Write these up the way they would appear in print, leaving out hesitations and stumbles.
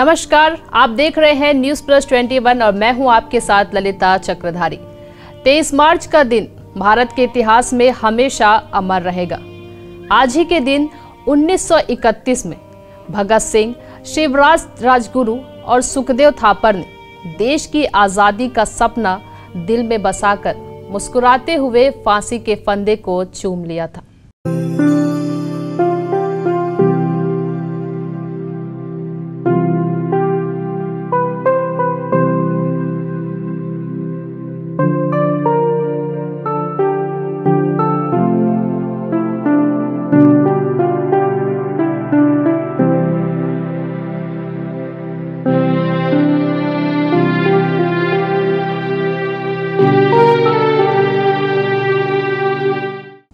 नमस्कार, आप देख रहे हैं न्यूज प्लस 21 और मैं हूं आपके साथ ललिता चक्रधारी। 23 मार्च का दिन भारत के इतिहास में हमेशा अमर रहेगा। आज ही के दिन 1931 में भगत सिंह, शिवराज राजगुरु और सुखदेव थापर ने देश की आजादी का सपना दिल में बसाकर मुस्कुराते हुए फांसी के फंदे को चूम लिया था।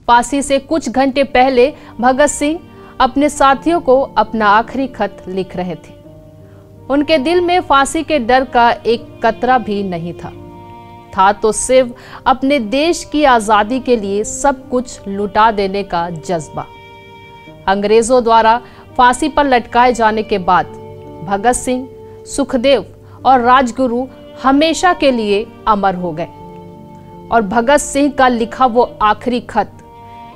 फांसी से कुछ घंटे पहले भगत सिंह अपने साथियों को अपना आखिरी खत लिख रहे थे। उनके दिल में फांसी के डर का एक कतरा भी नहीं था तो सिर्फ अपने देश की आजादी के लिए सब कुछ लुटा देने का जज्बा। अंग्रेजों द्वारा फांसी पर लटकाए जाने के बाद भगत सिंह, सुखदेव और राजगुरु हमेशा के लिए अमर हो गए और भगत सिंह का लिखा वो आखिरी खत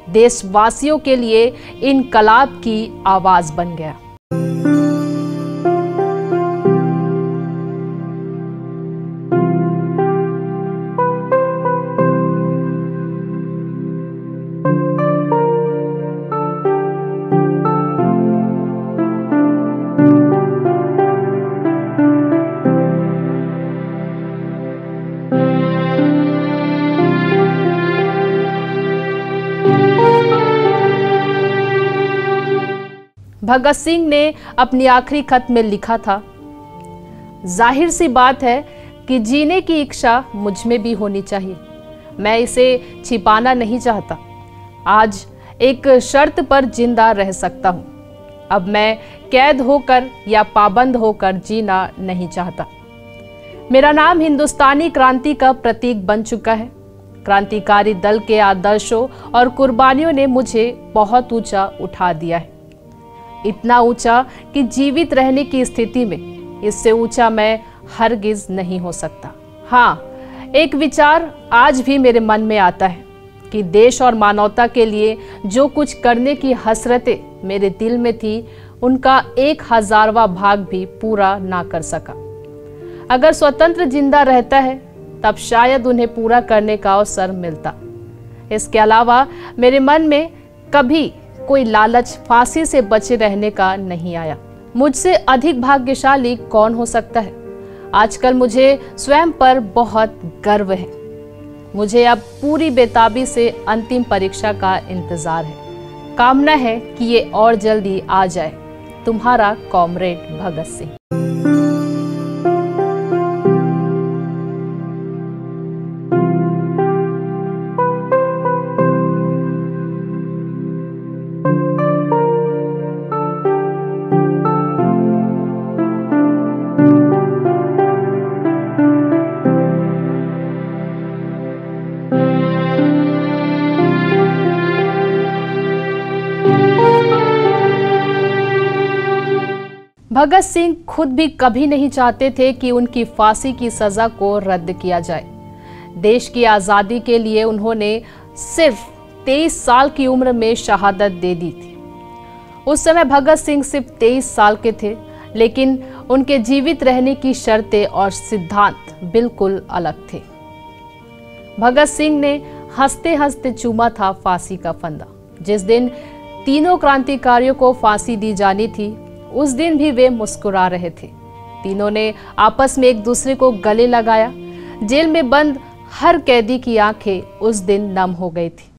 देशवासियों के लिए इनकलाब की आवाज बन गया। भगत सिंह ने अपनी आखिरी खत में लिखा था, जाहिर सी बात है कि जीने की इच्छा मुझ में भी होनी चाहिए। मैं इसे छिपाना नहीं चाहता। आज एक शर्त पर जिंदा रह सकता हूं। अब मैं कैद होकर या पाबंद होकर जीना नहीं चाहता। मेरा नाम हिंदुस्तानी क्रांति का प्रतीक बन चुका है। क्रांतिकारी दल के आदर्शों और कुर्बानियों ने मुझे बहुत ऊंचा उठा दिया है, इतना ऊंचा कि जीवित रहने की स्थिति में इससे ऊंचा मैं हरगिज नहीं हो सकता। हाँ, एक विचार आज भी मेरे मन में आता है कि देश और मानवता के लिए जो कुछ करने की हसरतें मेरे दिल में थी, उनका 1000वां भाग भी पूरा ना कर सका। अगर स्वतंत्र जिंदा रहता है तब शायद उन्हें पूरा करने का अवसर मिलता। इसके अलावा मेरे मन में कभी कोई लालच फांसी से बचे रहने का नहीं आया। मुझसे अधिक भाग्यशाली कौन हो सकता है। आजकल मुझे स्वयं पर बहुत गर्व है। मुझे अब पूरी बेताबी से अंतिम परीक्षा का इंतजार है। कामना है कि ये और जल्दी आ जाए। तुम्हारा कॉमरेड भगत सिंह। भगत सिंह खुद भी कभी नहीं चाहते थे कि उनकी फांसी की सजा को रद्द किया जाए। देश की आजादी के लिए उन्होंने सिर्फ 23 साल की उम्र में शहादत दे दी थी। उस समय भगत सिंह सिर्फ 23 साल के थे, लेकिन उनके जीवित रहने की शर्तें और सिद्धांत बिल्कुल अलग थे। भगत सिंह ने हंसते हंसते चूमा था फांसी का फंदा। जिस दिन तीनों क्रांतिकारियों को फांसी दी जानी थी, उस दिन भी वे मुस्कुरा रहे थे। तीनों ने आपस में एक दूसरे को गले लगाया। जेल में बंद हर कैदी की आंखें उस दिन नम हो गई थी।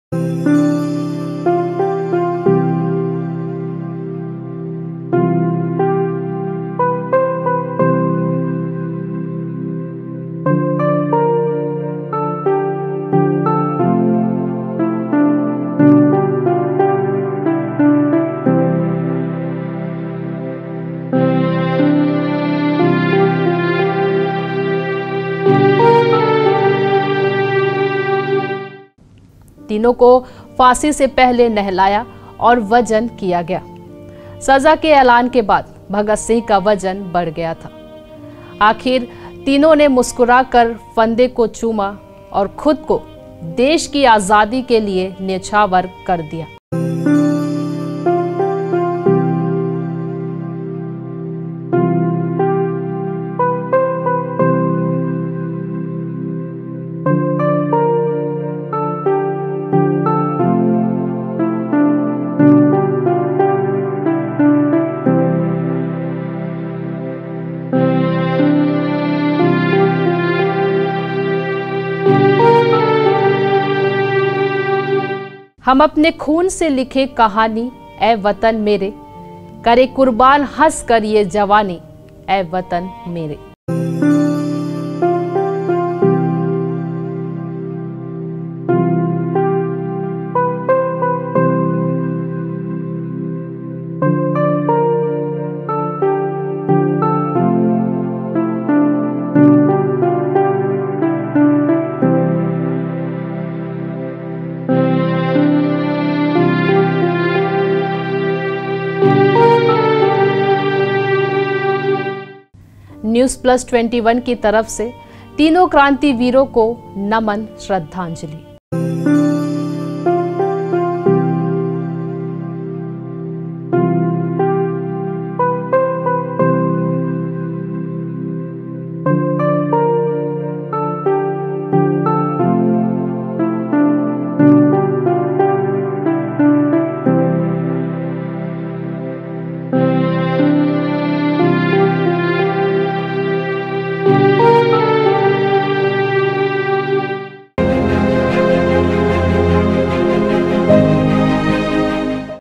तीनों को फांसी से पहले नहलाया और वजन किया गया। सजा के ऐलान के बाद भगत सिंह का वजन बढ़ गया था। आखिर तीनों ने मुस्कुराकर फंदे को चूमा और खुद को देश की आजादी के लिए न्यौछावर कर दिया। हम अपने खून से लिखे कहानी ए वतन मेरे, करे कुर्बान हंस कर ये जवानी ए वतन मेरे। News Plus 21 की तरफ से तीनों क्रांतिवीरों को नमन, श्रद्धांजलि।